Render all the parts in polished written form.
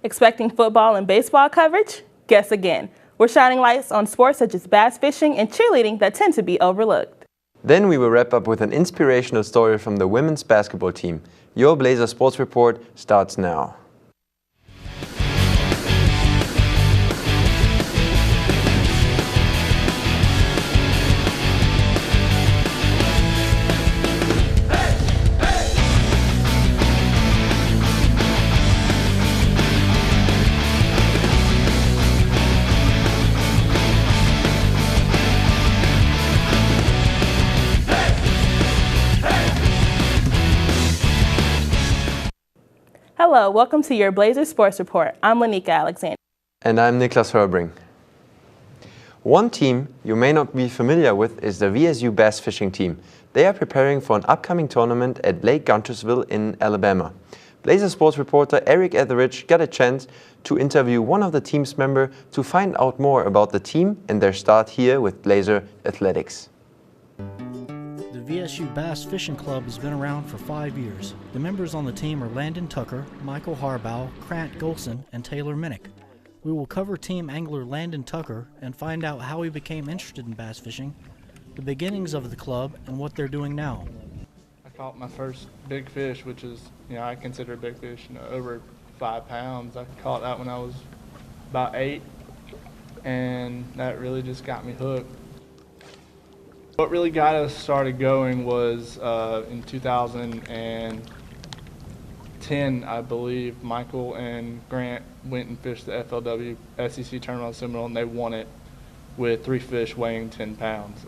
Expecting football and baseball coverage? Guess again. We're shining lights on sports such as bass fishing and cheerleading that tend to be overlooked. Then we will wrap up with an inspirational story from the women's basketball team. Your Blazer Sports Report starts now. Hello, welcome to your Blazer Sports Report. I'm Lanika Alexander. And I'm Niklas Herbring. One team you may not be familiar with is the VSU Bass Fishing Team. They are preparing for an upcoming tournament at Lake Guntersville in Alabama. Blazer Sports reporter Eric Etheridge got a chance to interview one of the team's members to find out more about the team and their start here with Blazer Athletics. The VSU Bass Fishing Club has been around for 5 years. The members on the team are Landan Tucker, Michael Harbaugh, Grant Golson, and Taylor Minnick. We will cover team angler Landan Tucker and find out how he became interested in bass fishing, the beginnings of the club, and what they're doing now. I caught my first big fish, which is, I consider a big fish, over 5 pounds. I caught that when I was about 8, and that really just got me hooked. What really got us started going was in 2010, I believe, Michael and Grant went and fished the FLW SEC tournament on Seminole, and they won it with 3 fish weighing 10 pounds.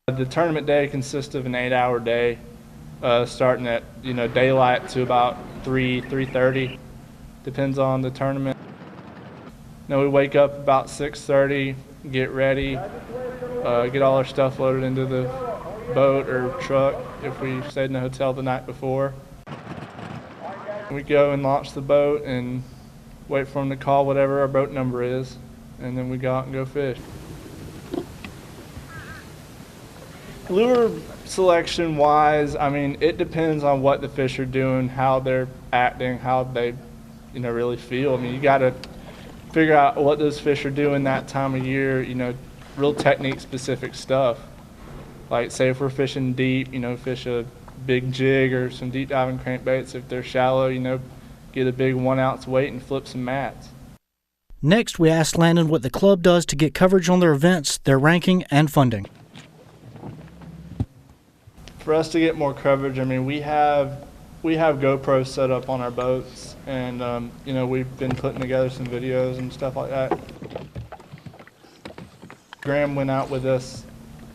The tournament day consists of an 8-hour day, starting at daylight to about 3:30, depends on the tournament. We wake up about 6:30, get ready, get all our stuff loaded into the boat or truck if we stayed in the hotel the night before. We go and launch the boat and wait for them to call whatever our boat number is, and then we go out and go fish. Lure selection wise, it depends on what the fish are doing, how they're acting, how they really feel. You got to figure out what those fish are doing that time of year, real technique specific stuff. Like say if we're fishing deep, fish a big jig or some deep diving crankbaits. If they're shallow, get a big 1 ounce weight and flip some mats. Next, we asked Landan what the club does to get coverage on their events, their ranking, and funding. For us to get more coverage, we have GoPros set up on our boats, and we've been putting together some videos and stuff like that. Graham went out with us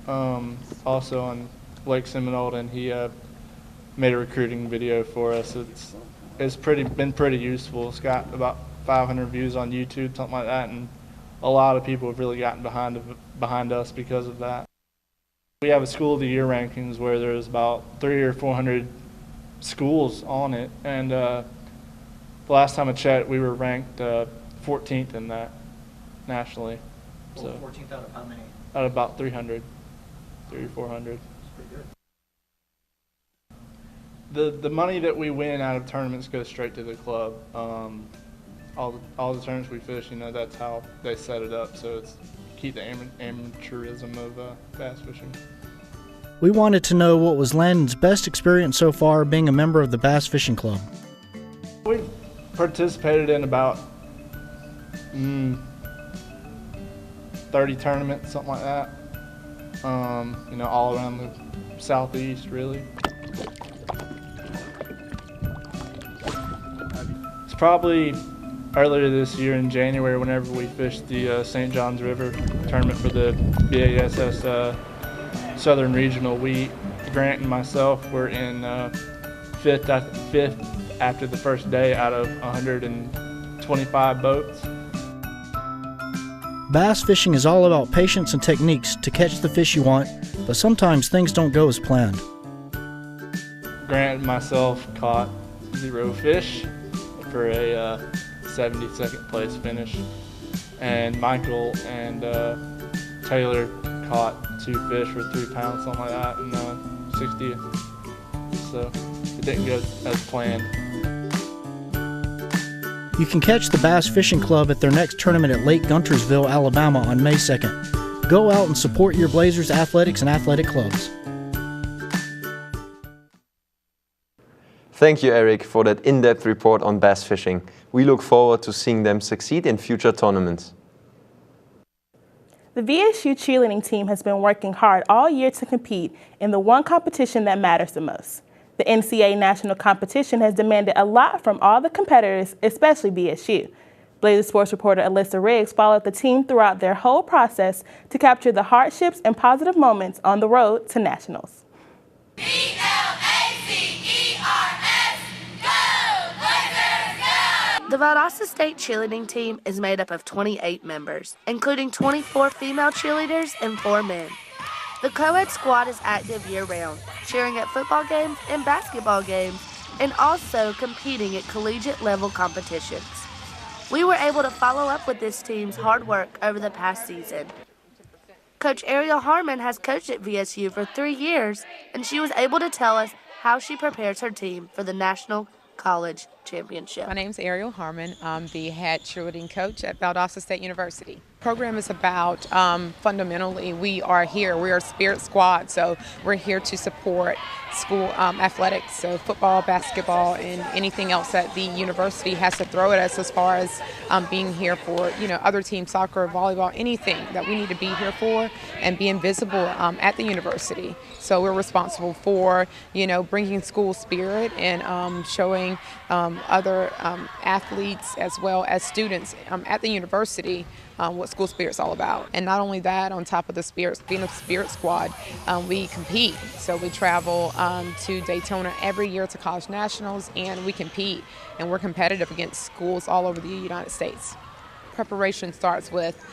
also on Lake Seminole, and he made a recruiting video for us. It's been pretty useful. It's got about 500 views on YouTube, something like that, and a lot of people have really gotten behind us because of that. We have a School of the Year rankings where there's about 300 or 400 schools on it, and the last time I checked, we were ranked 14th in that nationally. So 14th out of how many? Out of about 300, 300 or 400. That's pretty good. The money that we win out of tournaments goes straight to the club. All the tournaments we fish, that's how they set it up. So it's keep the amateurism of bass fishing. We wanted to know what was Landan's best experience so far being a member of the Bass Fishing Club. We've participated in about 30 tournaments, something like that. All around the southeast, really. It's probably earlier this year in January, whenever we fished the St. Johns River tournament for the BASS Southern Regional. Grant and myself were in fifth after the first day out of 125 boats. Bass fishing is all about patience and techniques to catch the fish you want, but sometimes things don't go as planned. Grant and myself caught 0 fish for a 72nd place finish, and Michael and Taylor caught 2 fish for 3 pounds, something like that, in 60th. So it didn't go as planned. You can catch the Bass Fishing Club at their next tournament at Lake Guntersville, Alabama on May 2nd. Go out and support your Blazers athletics and athletic clubs. Thank you, Eric, for that in-depth report on bass fishing. We look forward to seeing them succeed in future tournaments. The VSU cheerleading team has been working hard all year to compete in the one competition that matters the most. The NCAA national competition has demanded a lot from all the competitors, especially VSU. Blazer Sports reporter Alyssa Riggs followed the team throughout their whole process to capture the hardships and positive moments on the road to nationals. The Valdosta State cheerleading team is made up of 28 members, including 24 female cheerleaders and 4 men. The co-ed squad is active year-round, cheering at football games and basketball games, and also competing at collegiate-level competitions. We were able to follow up with this team's hard work over the past season. Coach Ariel Harmon has coached at VSU for 3 years, and she was able to tell us how she prepares her team for the National College Championship. My name is Ariel Harmon. I'm the head cheerleading coach at Valdosta State University. The program is about fundamentally we are here. We are a spirit squad, so we're here to support school athletics, so football, basketball, and anything else that the university has to throw at us as far as being here for other teams, soccer, volleyball, anything that we need to be here for and being visible at the university. So we're responsible for bringing school spirit and showing other athletes as well as students at the university what school spirit's all about. And not only that, on top of the spirit, being a spirit squad, we compete. So we travel to Daytona every year to college nationals, and we compete, and we're competitive against schools all over the United States. Preparation starts with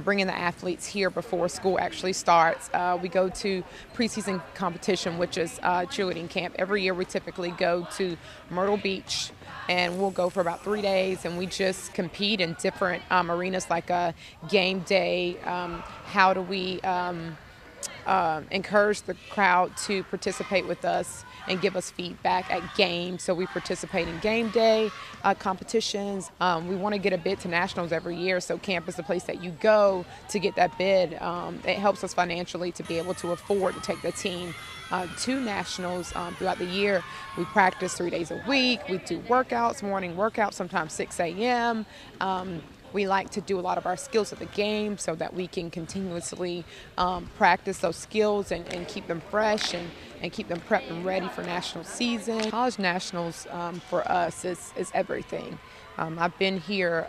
bringing the athletes here before school actually starts. We go to preseason competition, which is cheerleading camp. Every year we typically go to Myrtle Beach, and we'll go for about 3 days, and we just compete in different arenas like a game day. How do we encourage the crowd to participate with us and give us feedback at games? So we participate in game day competitions. We want to get a bid to nationals every year, so camp is the place that you go to get that bid. It helps us financially to be able to afford to take the team to nationals throughout the year. We practice 3 days a week. We do workouts, morning workouts, sometimes 6 a.m. We like to do a lot of our skills at the game so that we can continuously practice those skills and keep them fresh and keep them prepped and ready for national season. College nationals for us is everything. I've been here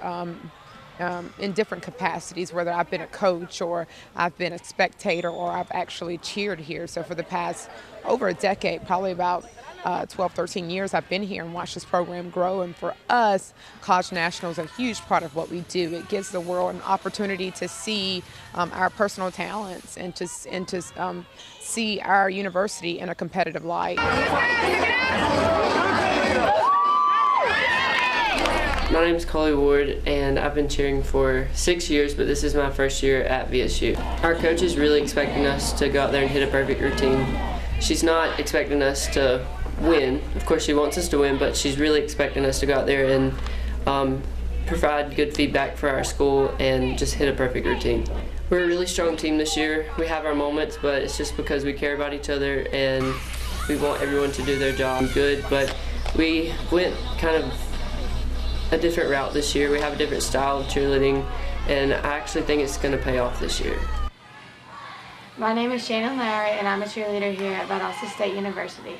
in different capacities, whether I've been a coach or I've been a spectator or I've actually cheered here. So for the past over a decade, probably about 12, 13 years, I've been here and watched this program grow. And for us, College National is a huge part of what we do. It gives the world an opportunity to see our personal talents and to see our university in a competitive light. My name is Coley Ward, and I've been cheering for 6 years, but this is my first year at VSU. Our coach is really expecting us to go out there and hit a perfect routine. She's not expecting us to win. Of course, she wants us to win, but she's really expecting us to go out there and provide good feedback for our school and just hit a perfect routine. We're a really strong team this year. We have our moments, but it's just because we care about each other and we want everyone to do their job good. But we went kind of a different route this year. We have a different style of cheerleading, and I actually think it's going to pay off this year. My name is Shannon Larry, and I'm a cheerleader here at Valdosta State University.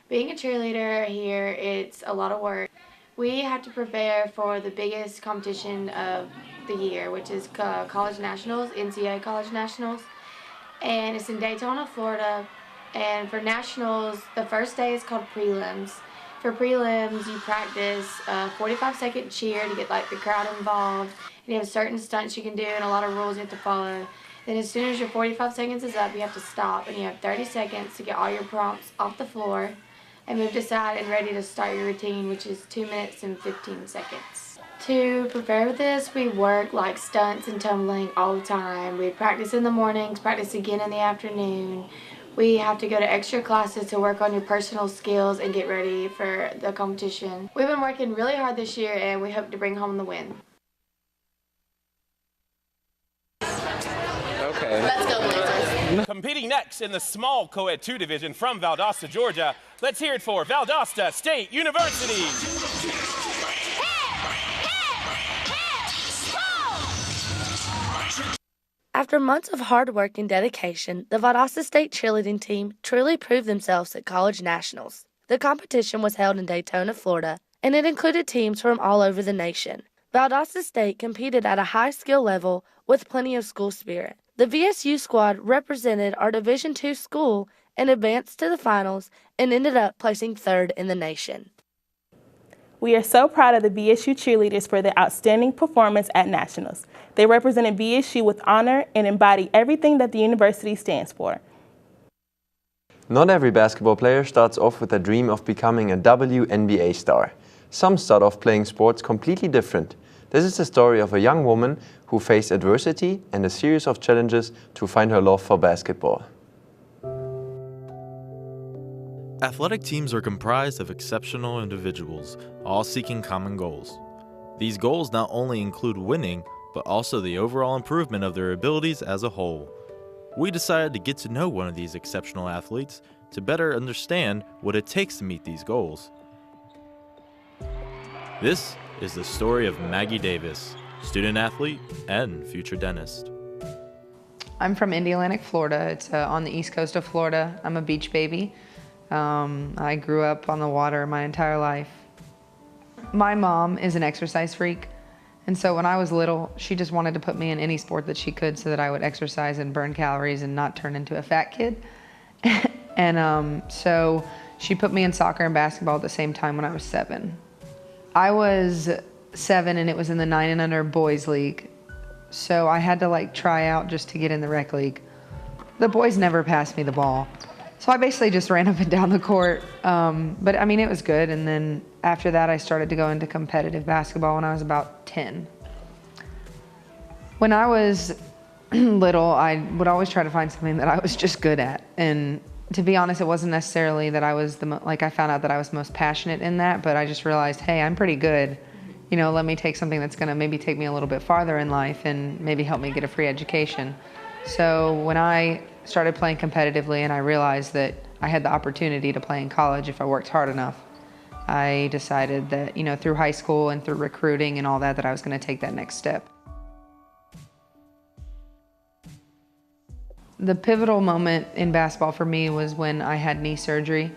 Being a cheerleader here, it's a lot of work. We have to prepare for the biggest competition of the year, which is College Nationals, NCAA College Nationals, and it's in Daytona, Florida. And for Nationals, the first day is called prelims. For prelims, you practice a 45-second cheer to get the crowd involved, and you have certain stunts you can do and a lot of rules you have to follow. Then as soon as your 45 seconds is up, you have to stop, and you have 30 seconds to get all your prompts off the floor and move to side and ready to start your routine, which is 2 minutes and 15 seconds. To prepare for this, we work like stunts and tumbling all the time. We practice in the mornings, practice again in the afternoon. We have to go to extra classes to work on your personal skills and get ready for the competition. We've been working really hard this year and we hope to bring home the win. Okay. Let's go, Blazers. Competing next in the small co-ed 2 division from Valdosta, Georgia, let's hear it for Valdosta State University. After months of hard work and dedication, the Valdosta State Cheerleading team truly proved themselves at college nationals. The competition was held in Daytona, Florida, and it included teams from all over the nation. Valdosta State competed at a high skill level with plenty of school spirit. The VSU squad represented our Division II school and advanced to the finals and ended up placing third in the nation. We are so proud of the VSU cheerleaders for their outstanding performance at Nationals. They represented VSU with honor and embody everything that the university stands for. Not every basketball player starts off with a dream of becoming a WNBA star. Some start off playing sports completely different. This is the story of a young woman who faced adversity and a series of challenges to find her love for basketball. Athletic teams are comprised of exceptional individuals, all seeking common goals. These goals not only include winning, but also the overall improvement of their abilities as a whole. We decided to get to know one of these exceptional athletes to better understand what it takes to meet these goals. This is the story of Maggie Davis, student athlete and future dentist. I'm from Indialantic, Florida. It's on the east coast of Florida. I'm a beach baby. I grew up on the water my entire life. My mom is an exercise freak, and so when I was little, she just wanted to put me in any sport that she could so that I would exercise and burn calories and not turn into a fat kid. And so she put me in soccer and basketball at the same time when I was 7. I was 7 and it was in the 9 and under boys league, so I had to try out just to get in the rec league. The boys never passed me the ball. So I basically just ran up and down the court, but I mean, it was good. And then after that, I started to go into competitive basketball when I was about 10. When I was little, I would always try to find something that I was just good at. And to be honest, it wasn't necessarily that I was I found out that I was most passionate in that, but I just realized, hey, I'm pretty good. You know, let me take something that's gonna maybe take me a little bit farther in life and maybe help me get a free education. So when I started playing competitively and I realized that I had the opportunity to play in college if I worked hard enough, I decided that, you know, through high school and through recruiting and all that, that I was going to take that next step. The pivotal moment in basketball for me was when I had knee surgery,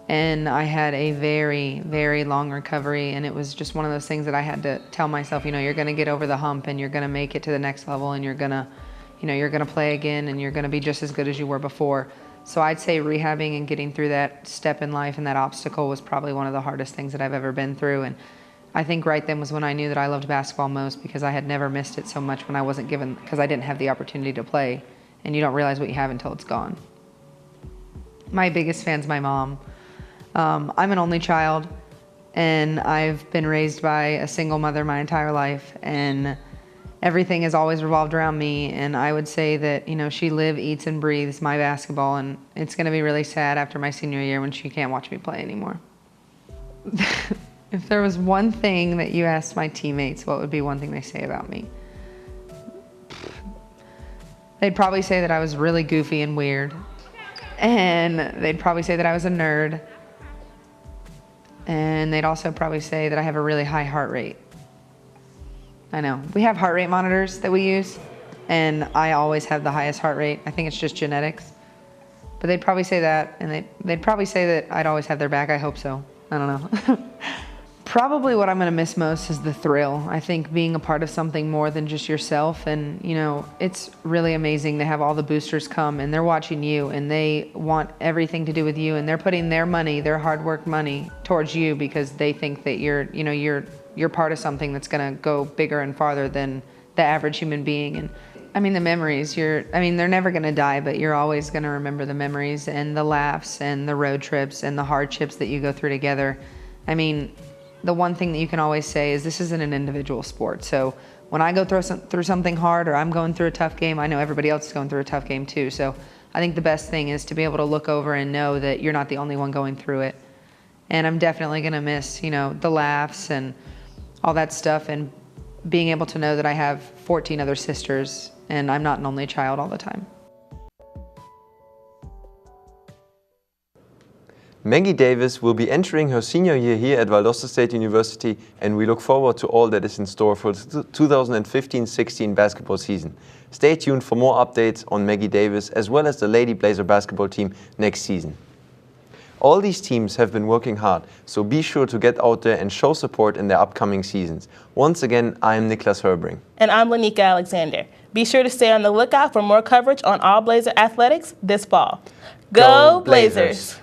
and I had a very, very long recovery, and it was just one of those things that I had to tell myself, you know, you're going to get over the hump and you're going to make it to the next level, and you're going to play again, and you're going to be just as good as you were before. So I'd say rehabbing and getting through that step in life and that obstacle was probably one of the hardest things that I've ever been through. And I think right then was when I knew that I loved basketball most, because I had never missed it so much when I wasn't given, because I didn't have the opportunity to play, and you don't realize what you have until it's gone. My biggest fan's my mom. I'm an only child, and I've been raised by a single mother my entire life, and everything has always revolved around me. And I would say that, you know, she lives, eats, and breathes my basketball, and it's going to be really sad after my senior year when she can't watch me play anymore. If there was one thing that you asked my teammates, what would be one thing they say about me? They'd probably say that I was really goofy and weird, and they'd probably say that I was a nerd, and they'd also probably say that I have a really high heart rate. I know. We have heart rate monitors that we use, and I always have the highest heart rate. I think it's just genetics. But they'd probably say that, and they'd probably say that I'd always have their back. I hope so. I don't know. Probably what I'm going to miss most is the thrill. I think being a part of something more than just yourself, and, you know, it's really amazing to have all the boosters come, and they're watching you, and they want everything to do with you, and they're putting their money, their hard work money towards you, because they think that you're part of something that's going to go bigger and farther than the average human being. And I mean, the memories, they're never going to die, but you're always going to remember the memories and the laughs and the road trips and the hardships that you go through together. I mean, the one thing that you can always say is this isn't an individual sport. So when I go through something hard, or I'm going through a tough game, I know everybody else is going through a tough game too. So I think the best thing is to be able to look over and know that you're not the only one going through it. And I'm definitely going to miss, you know, the laughs and all that stuff, and being able to know that I have 14 other sisters and I'm not an only child all the time. Maggie Davis will be entering her senior year here at Valdosta State University, and we look forward to all that is in store for the 2015-16 basketball season. Stay tuned for more updates on Maggie Davis as well as the Lady Blazer basketball team next season. All these teams have been working hard, so be sure to get out there and show support in their upcoming seasons. Once again, I am Niklas Herbring. And I'm Lanika Alexander. Be sure to stay on the lookout for more coverage on all Blazer athletics this fall. Go Blazers!